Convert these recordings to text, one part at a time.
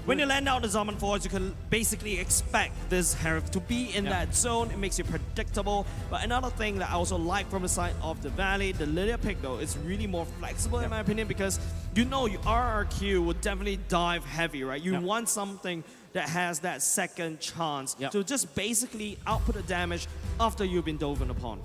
when you land out the Zaman Force, you can basically expect this Herif to be in that zone. It makes you predictable. But another thing that I also like from the side of the Valley, the Lilia pick though, is really more flexible in my opinion, because you know RRQ would definitely dive heavy, right? You want something that has that second chance to just basically output the damage after you've been dove upon.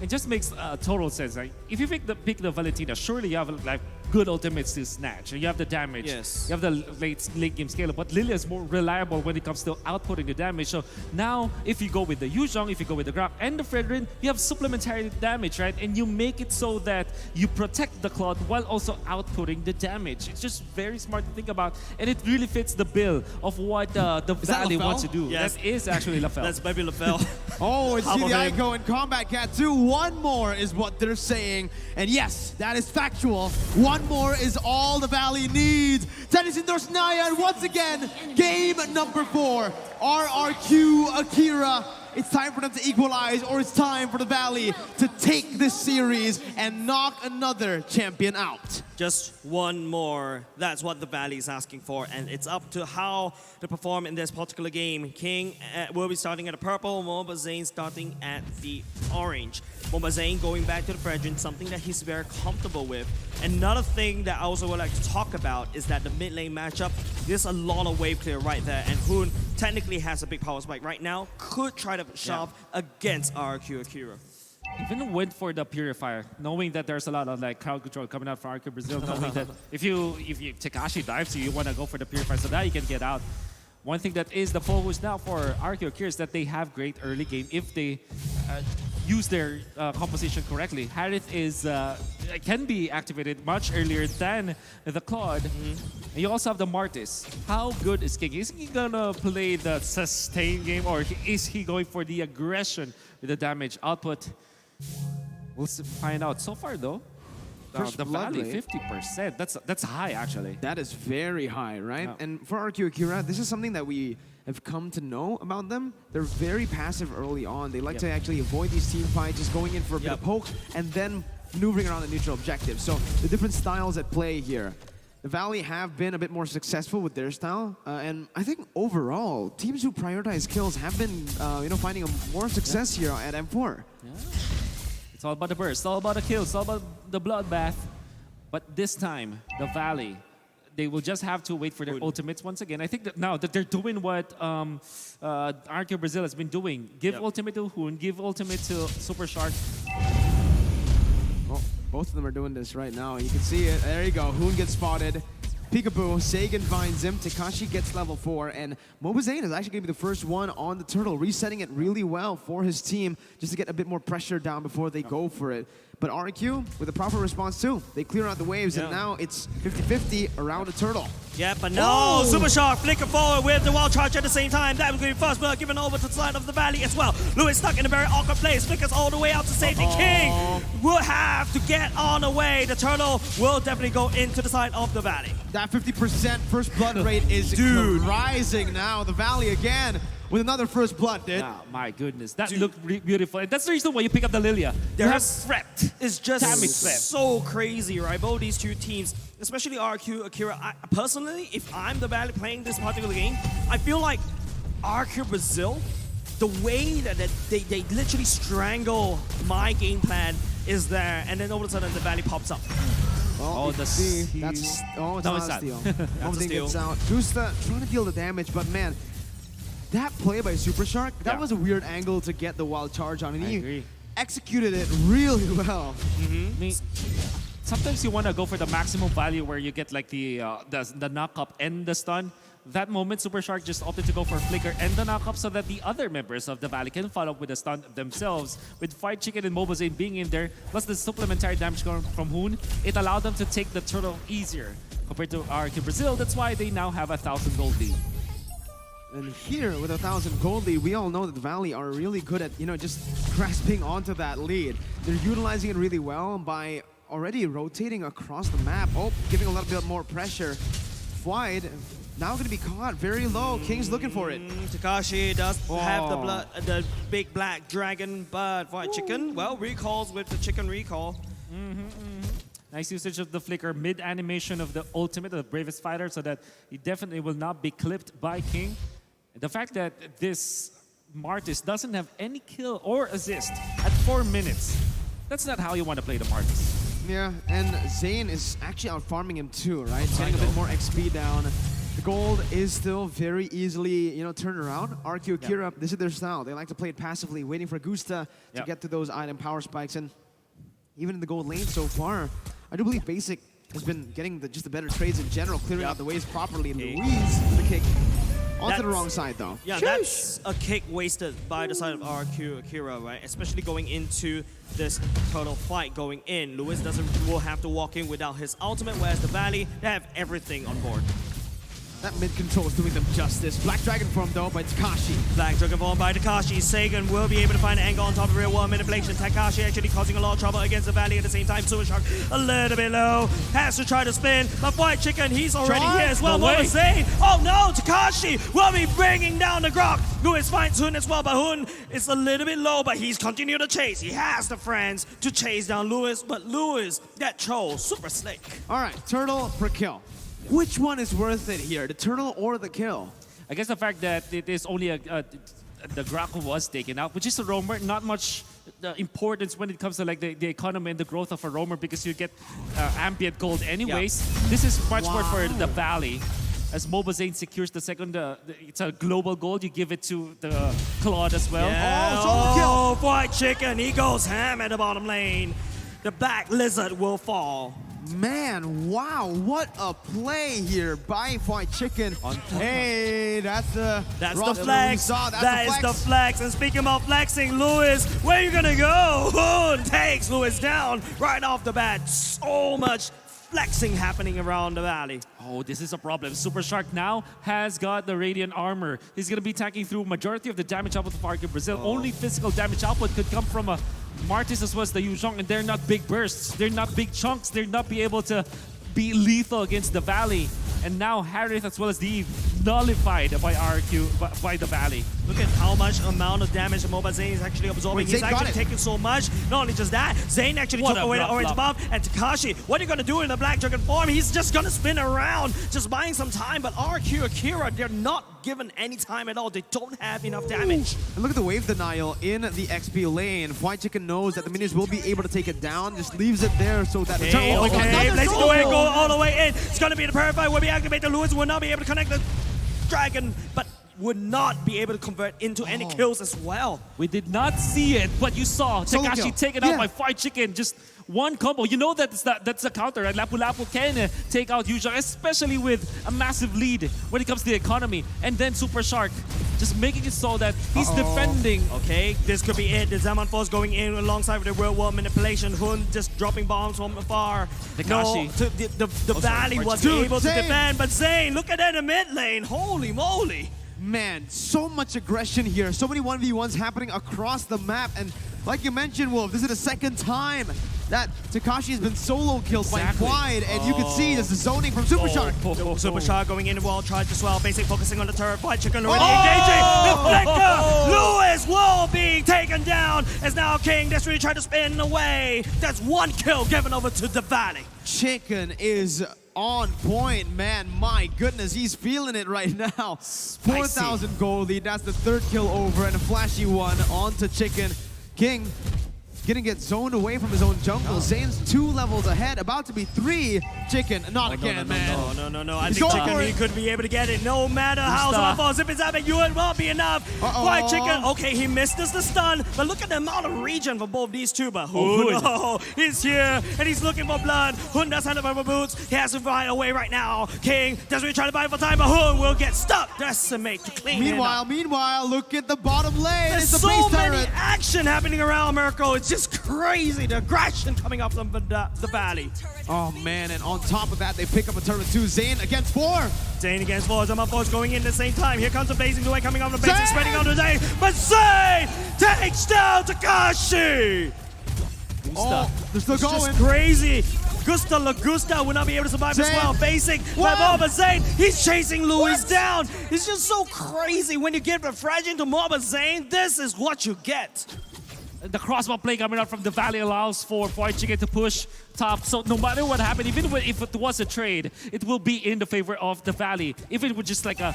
It just makes total sense. Like, if you pick the Valentina, surely you have like good ultimates to snatch. You have the damage. Yes. You have the late game scale. But Lilia is more reliable when it comes to outputting the damage. So now, if you go with the Yuzhong, if you go with the Grab and the Fredrin, you have supplementary damage, right? And you make it so that you protect the Claude while also outputting the damage. It's just very smart to think about. And it really fits the bill of what the Valley wants to do. Yes. That is actually LaFell. That's maybe LaFell. Oh, it's the Ico in Combat Cat 2. One more is what they're saying. And yes, that is factual. One more is all the Valley needs. Tennis endorse Naya, and once again, game number 4. Rrq Akira. It's time for them to equalize, or it's time for the Valley to take this series and knock another champion out. Just one more. That's what the Valley is asking for, and it's up to how to perform in this particular game. King will be starting at the purple, Mobazane starting at the orange. Mobazane going back to the Fredrin, something that he's very comfortable with. Another thing that I also would like to talk about is that the mid lane matchup, there's a lot of wave clear right there, and Hoon technically has a big power spike right now, could try to shove against Rrq Akira. Even went for the Purifier, knowing that there's a lot of like crowd control coming out from Rrq Brazil, knowing that if Takashi dives you, you want to go for the Purifier so that you can get out. One thing that is the focus now for Rrq Akira is that they have great early game if they use their composition correctly. Harith is can be activated much earlier than the Claude. And you also have the Martis. How good is King? Is he gonna play the sustain game, or is he going for the aggression with the damage output? We'll find out. So far though, the Valley, 50%. That's high actually. That is very high, right? Yeah. And for Rrq Akira, this is something that we have come to know about them. They're very passive early on. They like to actually avoid these team fights, just going in for a bit of poke and then maneuvering around the neutral objective. So the different styles at play here. The Valley have been a bit more successful with their style, and I think overall, teams who prioritize kills have been, finding more success here at M4. Yeah. It's all about the burst, it's all about the kills, it's all about the bloodbath. But this time, the Valley, they will just have to wait for their ultimates once again. I think that now that they're doing what Rrq Brazil has been doing, give ultimate to Hoon, give ultimate to Super Shark. Well, both of them are doing this right now. You can see it. There you go. Hoon gets spotted. Peekaboo, Sagan finds him, Takashi gets level 4, and Mobazane is actually going to be the first one on the turtle, resetting it really well for his team, just to get a bit more pressure down before they go for it. But Rrq, with a proper response too, they clear out the waves, and now it's 50-50 around the turtle. Yeah, but no, Super Shark flicker forward with the wild charge at the same time. That was going to be first blood given over to the side of the Valley as well. Lewis stuck in a very awkward place, flickers all the way out to safety. King will have to get on the way. The turtle will definitely go into the side of the Valley. That 50% first blood rate is rising now. The Valley again with another first blood, dude. Oh, my goodness, that looked beautiful. And that's the reason why you pick up the Lilia. Their threat is just so crazy, right? Both these two teams, especially Rrq Akira. Personally, if I'm the Valley playing this particular game, I feel like Rrq Brazil, the way that they literally strangle my game plan is there, and then all of a sudden the Valley pops up. Oh, the steal. It's not a steal. That's a steal. Gets out. Justa trying to deal the damage, but man, that play by Super Shark, that was a weird angle to get the wild charge on, and he executed it really well. I mean, sometimes you want to go for the maximum value where you get like the knock-up and the stun. That moment, Super Shark just opted to go for Flicker and the knock-up so that the other members of the Valley can follow up with a stun themselves. With Fried Chicken and Mobazane being in there, plus the supplementary damage coming from Hoon, it allowed them to take the turtle easier compared to Rrq Brazil. That's why they now have 1,000 gold lead. And here, with 1,000 gold lead, we all know that the Valley are really good at, just grasping onto that lead. They're utilizing it really well by already rotating across the map. Oh, giving a little bit more pressure. Floyd now going to be caught very low. King's looking for it. Takashi does have the big black dragon, but Fried Chicken, well, recalls with the chicken recall. Nice usage of the flicker, mid-animation of the ultimate, the bravest fighter, so that he definitely will not be clipped by King. The fact that this Martis doesn't have any kill or assist at 4 minutes, that's not how you want to play the Martis. Yeah, and Zane is actually out farming him too, right? Getting a bit more XP down. The gold is still very easily, turned around. Rrq Akira, this is their style. They like to play it passively, waiting for Gusta to get to those item power spikes. And even in the gold lane so far, I do believe Basic has been getting just the better trades in general, clearing out the waves properly. Louise, the kick onto the wrong side though. Yeah, Sheesh. That's a kick wasted by the side of Rrq Akira, right? Especially going into this total fight going in. Louis will have to walk in without his ultimate, whereas the Valley, they have everything on board. That mid control is doing them justice. Black Dragon form though by Takashi. Black Dragon form by Takashi. Sagan will be able to find an angle on top of real world manipulation. Takashi actually causing a lot of trouble against the Valley at the same time. Super Shark a little bit low. Has to try to spin. But White Chicken, he's already here as well. What was Zane? Oh no, Takashi will be bringing down the Grok. Louis finds Hun as well, but Hun is a little bit low, but he's continuing to chase. He has the friends to chase down Louis, but Louis, that troll, super slick. All right, turtle per kill. Which one is worth it here, the turtle or the kill? I guess the fact that it is only the Grako was taken out, which is a roamer, not much importance when it comes to like the economy and the growth of a roamer because you get ambient gold anyways. This is much more for the Valley. As Mobile Zane secures the second, it's a global gold, you give it to the Claude as well. Yeah. Oh, White Chicken, he goes ham at the bottom lane. The Black Lizard will fall. Man, wow, what a play here by White Chicken. Hey, that's the flex. That is the flex. And speaking of flexing, Louis, where are you gonna go? Hun takes Louis down right off the bat. So much flexing happening around the Valley. Oh, this is a problem. Super Shark now has got the Radiant Armor. He's going to be attacking through majority of the damage output of Rrq Brazil. Only physical damage output could come from a Martis as well as the Yuzhong, and they're not big bursts. They're not big chunks. They're not be able to be lethal against the Valley. And now Harith as well as the Eve nullified by Rrq, by the Valley. Look at how much amount of damage Mobile Zane is actually absorbing. He's actually taking so much. Not only just that, Zane actually took away the orange buff. And Takashi, what are you going to do in the Black Dragon form? He's just going to spin around, just buying some time. But Rrq Akira, they're not given any time at all. They don't have enough damage. And look at the wave denial in the XP lane. White Chicken knows that the minions will be able to take it down, just leaves it there so that Let's go and go all the way in. It's going to be the Purify will be activated. Lewis will not be able to connect the Dragon, but would not be able to convert into any kills as well. We did not see it, but you saw Takashi taken out by White Chicken. Just one combo. You know that's a counter, right? Lapu Lapu can take out Yuzhong, especially with a massive lead when it comes to the economy. And then Super Shark just making it so that he's defending. Okay, this could be it. The Zaman Force going in alongside with the real world manipulation. Hun just dropping bombs from afar. Takashi. No, the Valley was able to defend, but Zane, look at that in the mid lane. Holy moly. Man, so much aggression here. So many 1v1s happening across the map. And like you mentioned, Wolf, this is the second time that Takashi has been solo killed by Quide, and you can see this zoning from Super Shark. Super Shark going in the wall charge as well. Basic focusing on the turret. White Chicken already engaging. The flicker. Louis will be taken down as now King desperately trying to spin away. That's one kill given over to the Valley. Chicken is on point, man. My goodness, he's feeling it right now. 4,000 gold lead. That's the third kill over, and a flashy one onto Chicken. King gonna get zoned away from his own jungle. Zane's 2 levels ahead, about to be 3. Chicken, not again, man. No. I think Chicken, he could be able to get it no matter how Zaman falls. If it's happening, it won't be enough. White Chicken, okay, he missed us the stun, but look at the amount of regen for both these two. But Hun, he's here, and he's looking for blood. Hun does have the boots. He has to find a way right now. King desperately trying to buy for time, but Hun will get stuck. Decimate to clean it up. Meanwhile, look at the bottom lane. There's so many action happening around Mirko. It's just crazy, the aggression coming up from the Valley. Oh man, and on top of that, they pick up a turret too. Zane against 4. Zane against 4. Zaman Force going in at the same time. Here comes the blazing away coming off the basic, spreading onto Zane. But Zane takes down Takashi. They're still going. Just crazy. Gusta Lagusta will not be able to survive as well. Basic by Mohamad Zane. He's chasing Louis down. It's just so crazy when you give the fragile to Mohamad Zane. This is what you get. The crossbow play coming out from the Valley allows for Fried Chicken to push top. So no matter what happened, even if it was a trade, it will be in the favor of the Valley. If it was just like a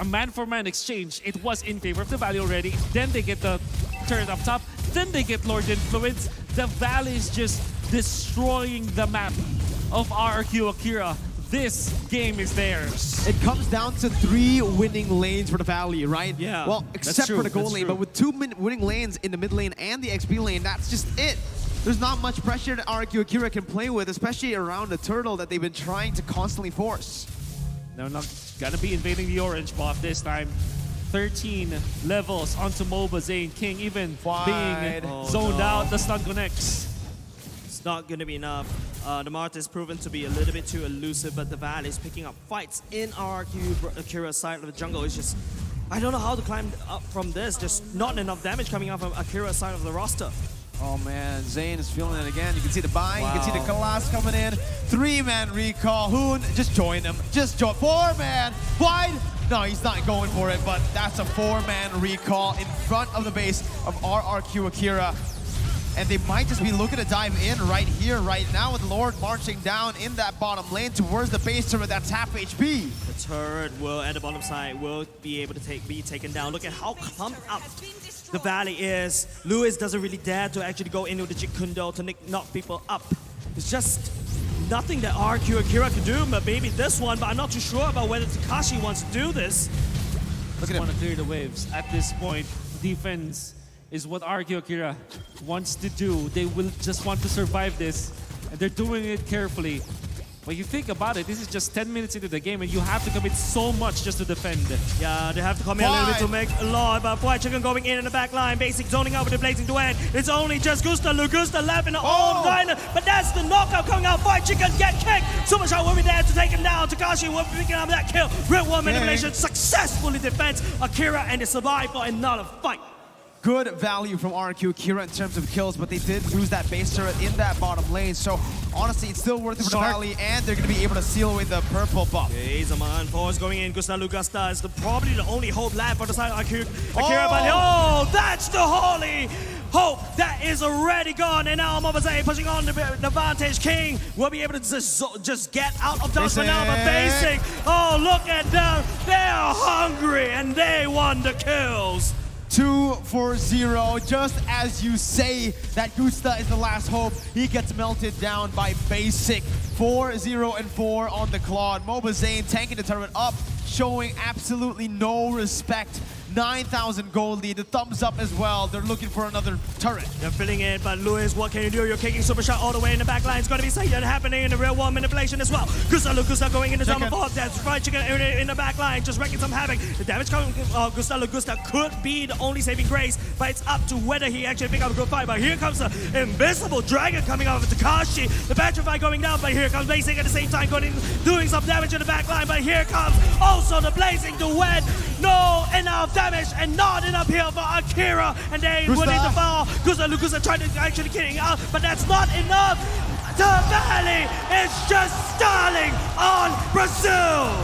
man-for-man exchange, it was in favor of the Valley already. Then they get the turret up top. Then they get Lord Influence. The Valley is just destroying the map of Rrq Akira. This game is theirs. It comes down to 3 winning lanes for the Valley, right? Yeah. Well, except for the gold lane, true. but with 2 winning lanes in the mid lane and the XP lane, that's just it. There's not much pressure that Rrq Akira can play with, especially around the turtle that they've been trying to constantly force. They're not gonna be invading the orange buff this time. 13 levels onto MOBA Zane. King even being zoned out. The stun connects. It's not going to be enough. The Mart is proven to be a little bit too elusive, but the Valley is picking up fights in Rrq Akira's side of the jungle. It's just, I don't know how to climb up from this. Just not enough damage coming out from Akira's side of the roster. Oh man, Zane is feeling it again. You can see the buy, you can see the Kalas coming in. 3-man recall. Hoon, just join him. Just join. 4-man. Wide. No, he's not going for it, but that's a 4-man recall in front of the base of Rrq Akira. And they might just be looking to dive in right here, right now, with Lord marching down in that bottom lane towards the base turret that's half HP. The turret will, at the bottom side, will be able to be taken down. Look at how clumped up the Valley is. Lewis doesn't really dare to actually go into the Jit Kundo to knock people up. It's just nothing that Rrq Akira can do, but maybe this one, but I'm not too sure about whether Takashi wants to do this. Look at him. Want to clear the waves. At this point, defense is what Rrq Akira wants to do. They will just want to survive this, and they're doing it carefully. But you think about it, this is just 10 minutes into the game, and you have to commit so much just to defend. Yeah, they have to come in a little bit to make a lot, but Fried Chicken going in the back line, basic zoning out with the Blazing Duan. It's only just Gusta left in the old diner, but that's the knockout coming out. Fried Chicken get kicked. Super Shot will be there to take him down. Takashi will be picking up that kill. Red One manipulation successfully defends Akira, and they survive for another fight. Good value from Rrq Akira in terms of kills, but they did lose that base turret in that bbottom lane. So honestly, it's still worth it for the Valley, and they're going to be able to seal away the purple buff. Okay, Zaman Force going in. Gusta is probably the only hope left for the side of Akira. But that's the holy hope that is already gone. And now Mohamad pushing on the advantage. King will be able to just get out of dodge for now. But Basic, look at them. They're hungry, and they won the kills. 2-0, just as you say that Gusta is the last hope. He gets melted down by Basic. 4-0-4 on the Claude. MOBA Zane tanking the turret up, showing absolutely no respect. 9,000 gold lead, the thumbs up as well. They're looking for another turret. They're filling it, but Lewis, what can you do? You're kicking Super Shot all the way in the back line. It's going to be Satan happening in the real one manipulation as well. Gusta going into Drama Force. That's Fried Chicken in the back line, just wrecking some havoc. The damage coming Gusta could be the only saving grace, but it's up to whether he actually pick up a good fight. But here comes the invisible dragon coming out of Takashi. The Petrify going down, but here comes Blazing at the same time, doing some damage in the back line. But here comes also the Blazing Duet. No enough damage and not enough heal for Akira, and they would need to fall. Gusta trying to actually getting out, but that's not enough. The Valley is just stalling on Brazil.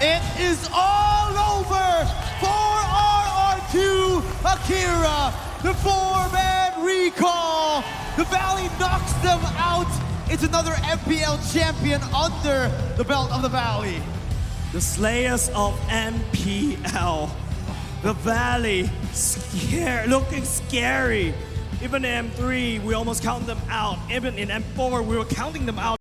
It is all over for Rrq Akira. The 4-man recall. The Valley knocks them out. It's another FPL champion under the belt of the Valley. The Slayers of MPL. The Valley, looking scary. Even in M3, we almost count them out. Even in M4, we were counting them out.